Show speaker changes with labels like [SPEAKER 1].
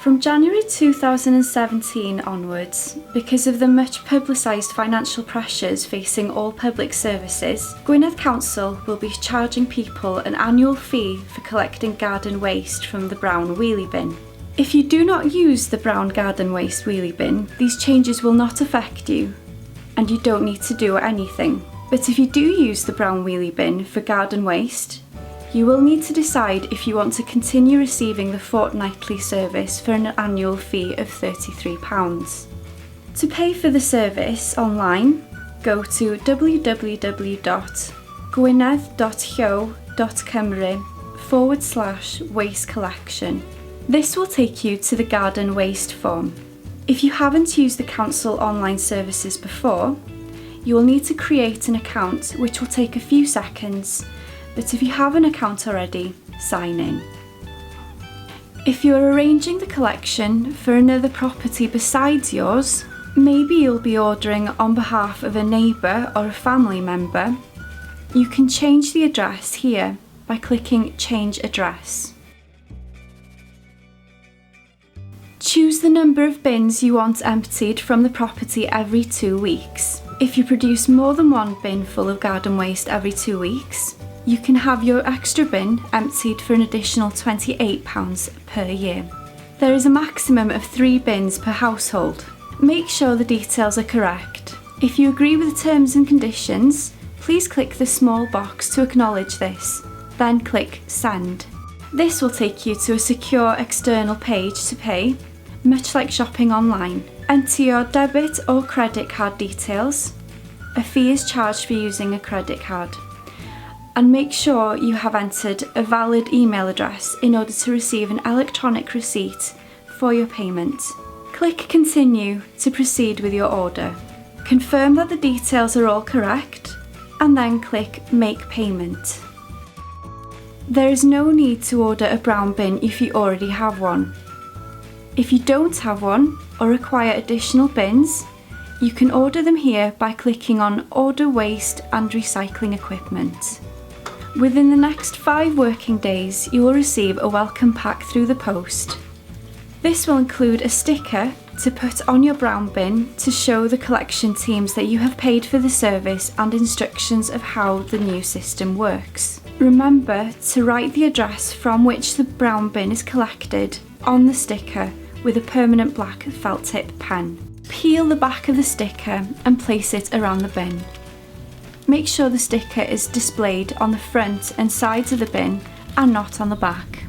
[SPEAKER 1] From January 2017 onwards, because of the much publicised financial pressures facing all public services, Gwynedd Council will be charging people an annual fee for collecting garden waste from the brown wheelie bin. If you do not use the brown garden waste wheelie bin, these changes will not affect you, and you don't need to do anything. But if you do use the brown wheelie bin for garden waste, you will need to decide if you want to continue receiving the fortnightly service for an annual fee of £33. To pay for the service online, go to www.gwynedd.gov.cymru/waste collection. This will take you to the garden waste form. If you haven't used the council online services before, you will need to create an account, which will take a few seconds. But if you have an account already, sign in. If you're arranging the collection for another property besides yours, maybe you'll be ordering on behalf of a neighbour or a family member, you can change the address here by clicking Change Address. Choose the number of bins you want emptied from the property every 2 weeks. If you produce more than one bin full of garden waste every 2 weeks, you can have your extra bin emptied for an additional £28 per year. There is a maximum of 3 bins per household. Make sure the details are correct. If you agree with the terms and conditions, please click the small box to acknowledge this, then click Send. This will take you to a secure external page to pay, much like shopping online. Enter your debit or credit card details. A fee is charged for using a credit card. And make sure you have entered a valid email address in order to receive an electronic receipt for your payment. Click Continue to proceed with your order. Confirm that the details are all correct, and then click Make Payment. There is no need to order a brown bin if you already have one. If you don't have one or require additional bins, you can order them here by clicking on Order Waste and Recycling Equipment. Within the next 5 working days, you will receive a welcome pack through the post. This will include a sticker to put on your brown bin to show the collection teams that you have paid for the service and instructions of how the new system works. Remember to write the address from which the brown bin is collected on the sticker with a permanent black felt tip pen. Peel the back of the sticker and place it around the bin. Make sure the sticker is displayed on the front and sides of the bin and not on the back.